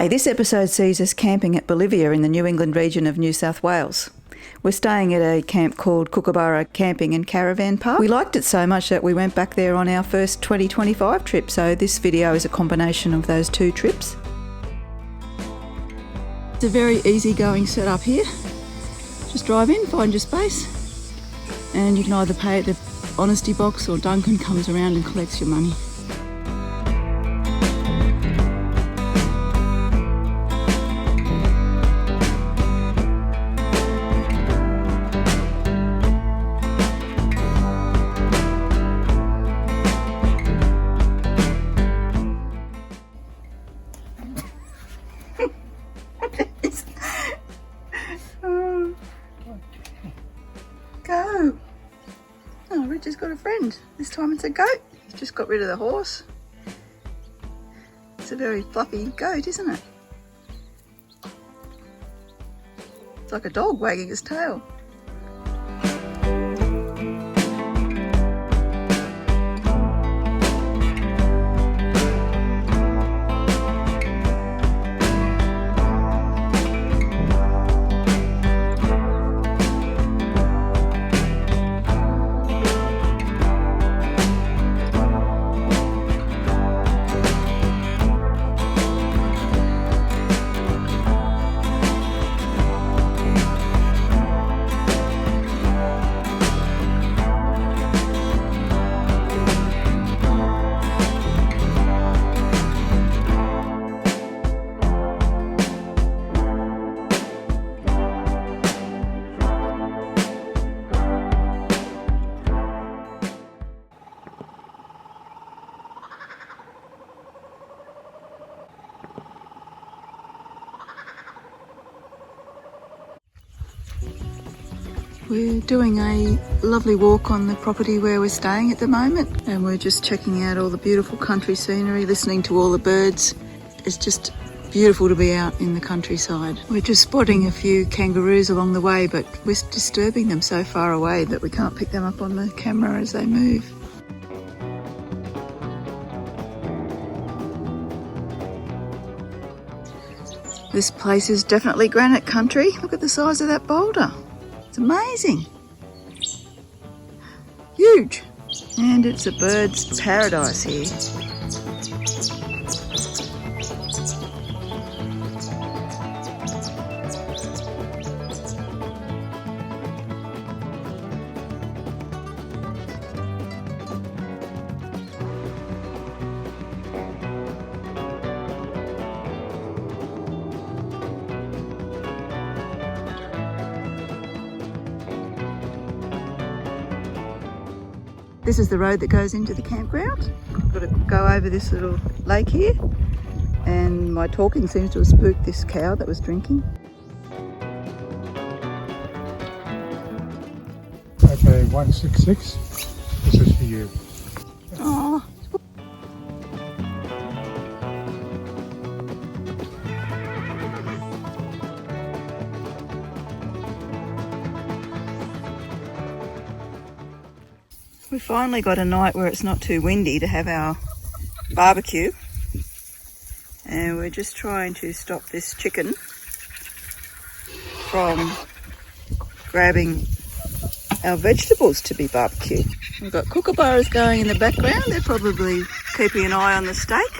Hi, this episode sees us camping at Bolivia in the New England region of New South Wales. We're staying at a camp called Kookaburra Camping and Caravan Park. We liked it so much that we went back there on our first 2025 trip, so this video is a combination of those two trips. It's a very easygoing setup here. Just drive in, find your space, and you can either pay at the honesty box or Duncan comes around and collects your money. Go! Oh, Richard's got a friend. This time it's a goat. He's just got rid of the horse. It's a very fluffy goat, isn't it? It's like a dog wagging his tail. We're doing a lovely walk on the property where we're staying at the moment, and we're just checking out all the beautiful country scenery, listening to all the birds. It's just beautiful to be out in the countryside. We're just spotting a few kangaroos along the way, but we're disturbing them so far away that we can't pick them up on the camera as they move. This place is definitely granite country. Look at the size of that boulder. It's amazing. Huge. And it's a bird's paradise here. This is the road that goes into the campground. Got to go over this little lake here, and my talking seems to have spooked this cow that was drinking. Okay, 166. This is for you. Oh. We finally got a night where it's not too windy to have our barbecue, and we're just trying to stop this chicken from grabbing our vegetables to be barbecued. We've got kookaburras going in the background. They're probably keeping an eye on the steak,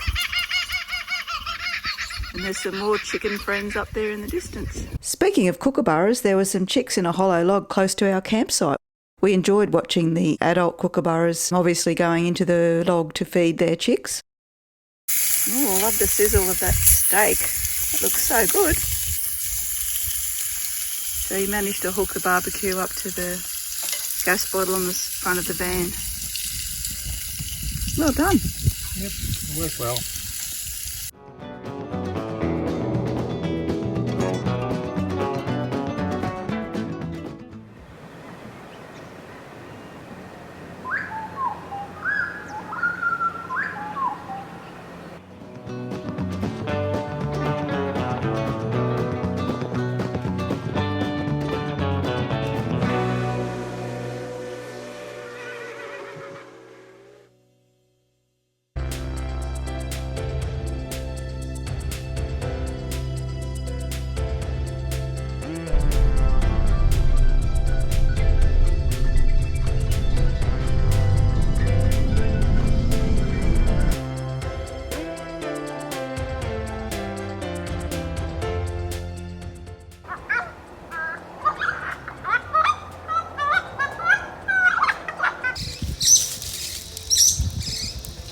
and there's some more chicken friends up there in the distance. Speaking of kookaburras, there were some chicks in a hollow log close to our campsite. We enjoyed watching the adult kookaburras obviously going into the log to feed their chicks. Oh, I love the sizzle of that steak. It looks so good. So you managed to hook the barbecue up to the gas bottle on the front of the van. Well done. Yep, it worked well.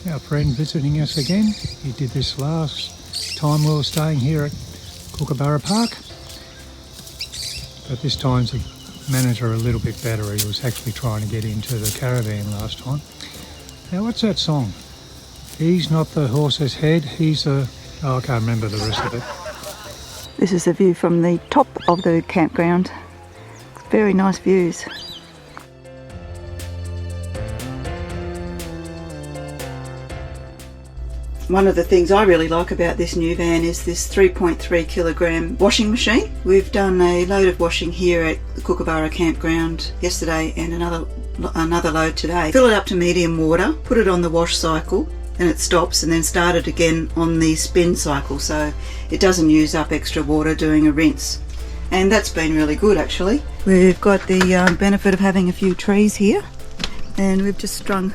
our friend visiting us again. He did this last time we were staying here at Kookaburra Park. But this time's the manager a little bit better. He was actually trying to get into the Caravan last time. Now, what's that song? He's not the horse's head, he's a... Oh, I can't remember the rest of it. This is a view from the top of the campground. Very nice views. One of the things I really like about this new van is this 3.3 kilogram washing machine. We've done a load of washing here at the Kookaburra campground yesterday and another load today. Fill it up to medium water, put it on the wash cycle, and it stops, and then start it again on the spin cycle, so it doesn't use up extra water doing a rinse. And that's been really good actually. We've got the benefit of having a few trees here, and we've just strung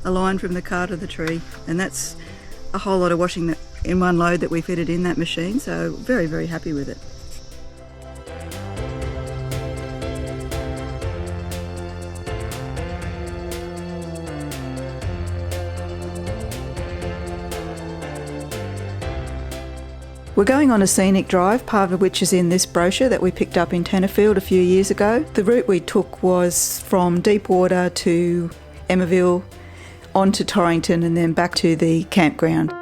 a line from the car to the tree, and that's a whole lot of washing that in one load that we fitted in that machine, so very, very happy with it. We're going on a scenic drive, part of which is in this brochure that we picked up in Tenterfield a few years ago. The route we took was from Deepwater to Emmaville, on to Torrington, and then back to the campground.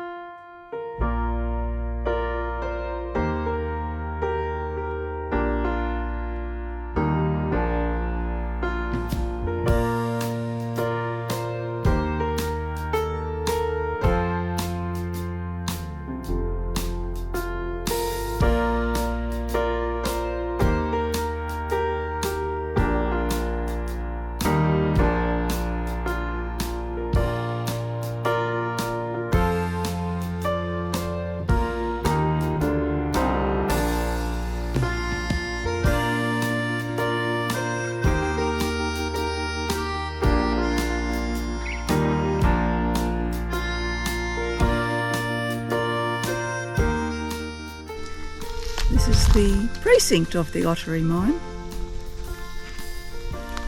This is the precinct of the Ottery mine.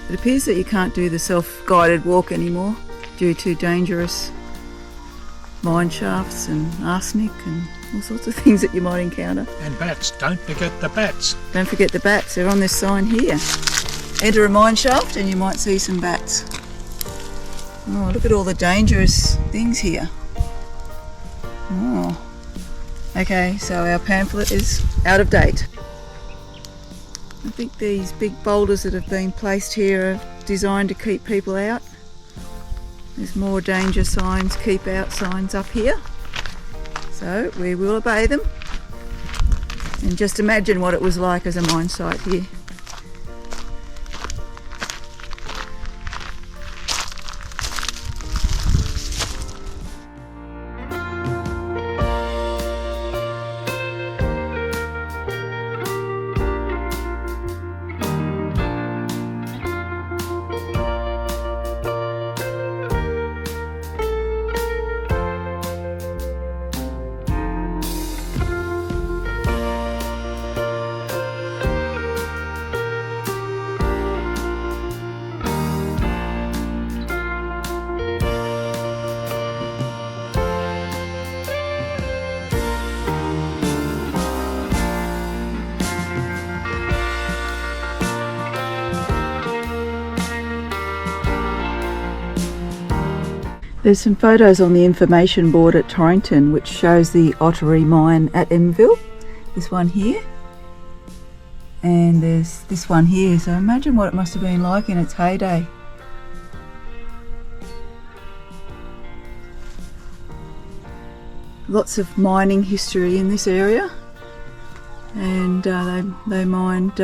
It appears that you can't do the self-guided walk anymore due to dangerous mine shafts and arsenic and all sorts of things that you might encounter. And bats, don't forget the bats. Don't forget the bats, they're on this sign here. Enter a mine shaft and you might see some bats. Oh, look at all the dangerous things here. Oh. Okay, so our pamphlet is out of date. I think these big boulders that have been placed here are designed to keep people out. There's more danger signs, keep out signs up here. So we will obey them. And just imagine what it was like as a mine site here. There's some photos on the information board at Torrington which shows the Ottery mine at Emmaville. This one here, and there's this one here, so imagine what it must have been like in its heyday. Lots of mining history in this area, and they mined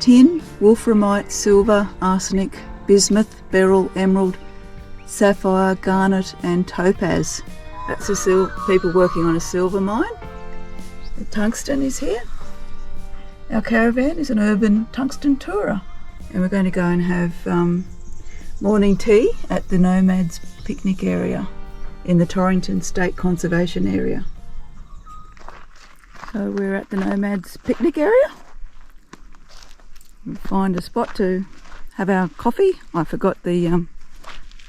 tin, wolframite, silver, arsenic, bismuth, beryl, emerald, sapphire, garnet and topaz. That's the people working on a silver mine. The tungsten is here. Our caravan is an urban tungsten tourer, and we're going to go and have morning tea at the Nomads picnic area in the Torrington State Conservation Area. So we're at the Nomads picnic area. We'll find a spot to have our coffee. I forgot the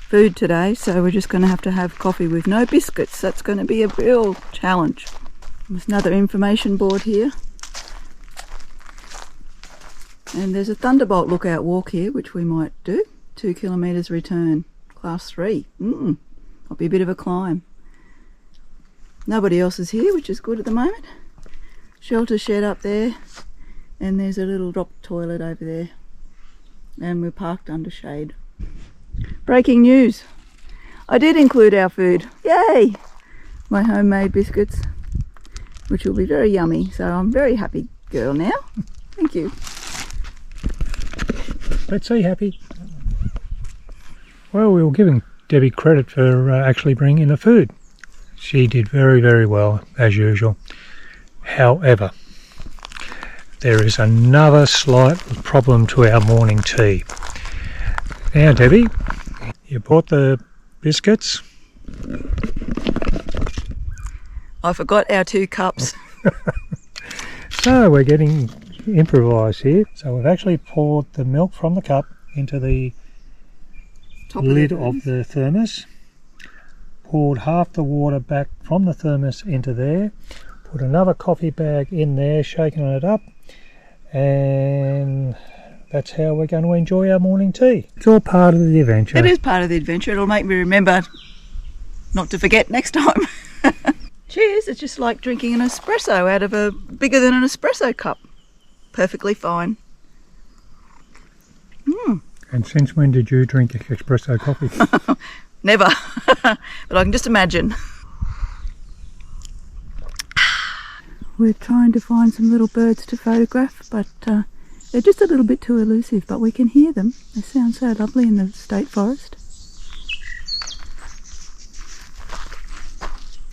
food today, so we're just going to have coffee with no biscuits. That's going to be a real challenge. There's another information board here. And there's a Thunderbolt lookout walk here, which we might do. 2 kilometres return, class 3. Might be a bit of a climb. Nobody else is here, which is good at the moment. Shelter shed up there, and there's a little drop toilet over there. And we're parked under shade. Breaking news. I did include our food. Yay! My homemade biscuits, which will be very yummy. So I'm very happy girl now. Thank you. Let's see, Happy. Well, we were giving Debbie credit for actually bringing the food. She did very, very well, as usual. However, there is another slight problem to our morning tea. Now, Debbie, you bought the biscuits. I forgot our 2 cups. So we're getting improvised here. So we've actually poured the milk from the cup into the lid of the thermos, poured half the water back from the thermos into there, put another coffee bag in there, shaking it up, and that's how we're going to enjoy our morning tea. It's all part of the adventure. It is part of the adventure. It'll make me remember not to forget next time. Cheers. It's just like drinking an espresso out of a bigger than an espresso cup. Perfectly fine. And since when did you drink espresso coffee? Never. But I can just imagine. We're trying to find some little birds to photograph, but they're just a little bit too elusive, but we can hear them. They sound so lovely in the state forest.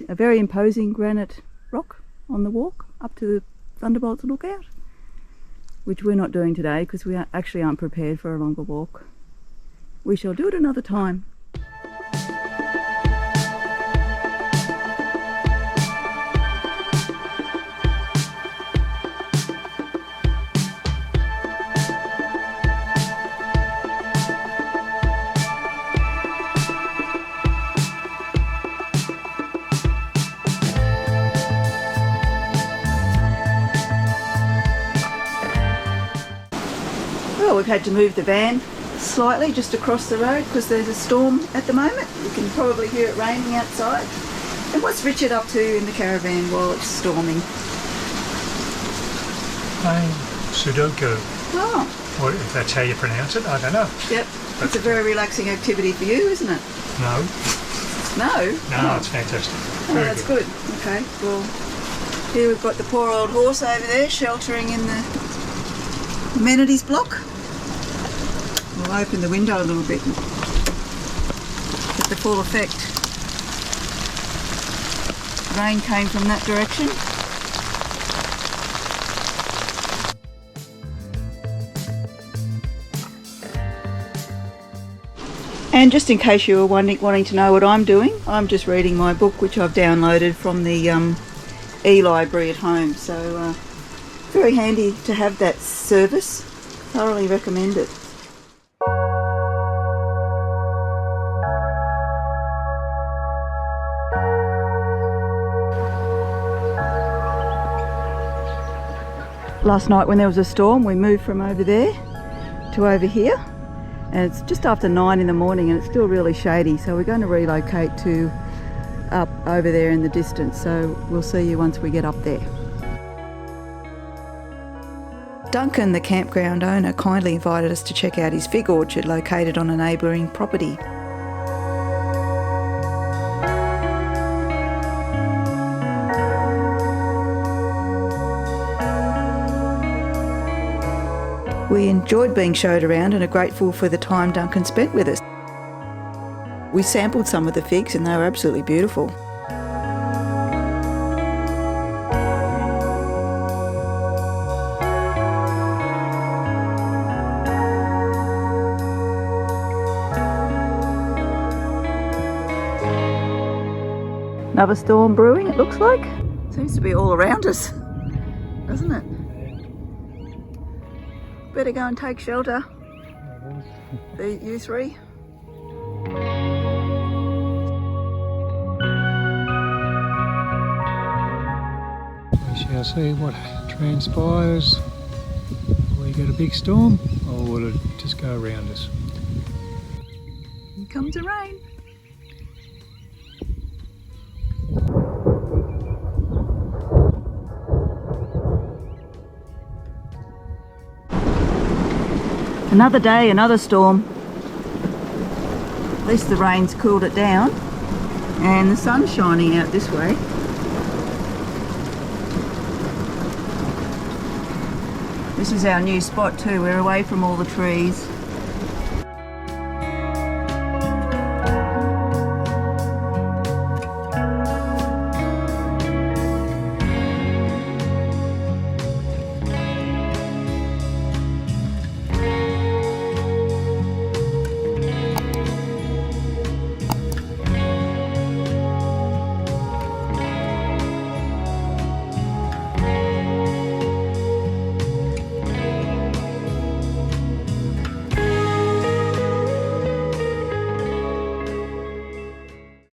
A very imposing granite rock on the walk up to the Thunderbolts lookout, which we're not doing today because we actually aren't prepared for a longer walk. We shall do it another time. Well, we've had to move the van slightly just across the road because there's a storm at the moment. You can probably hear it raining outside. And what's Richard up to in the caravan while it's storming? Playing Sudoku. Oh. Or if that's how you pronounce it, I don't know. Yep. It's a very relaxing activity for you, isn't it? No. No? No, it's fantastic. Oh, that's good. Okay, well, here we've got the poor old horse over there sheltering in the amenities block. We'll open the window a little bit and get the full effect. Rain came from that direction. And just in case you were wanting to know what I'm doing, I'm just reading my book, which I've downloaded from the e-library at home. So very handy to have that service. Thoroughly recommend it. Last night when there was a storm, we moved from over there to over here. And it's just after 9 in the morning and it's still really shady, so we're going to relocate to up over there in the distance, so we'll see you once we get up there. Duncan, the campground owner, kindly invited us to check out his fig orchard located on a neighbouring property. We enjoyed being showed around and are grateful for the time Duncan spent with us. We sampled some of the figs and they were absolutely beautiful. Another storm brewing, it looks like. Seems to be all around us, doesn't it? Better go and take shelter. You three. see what transpires. Will we get a big storm or will it just go around us? Here comes the rain. Another day, another storm. At least the rain's cooled it down and the sun's shining out this way. This is our new spot too. We're away from all the trees.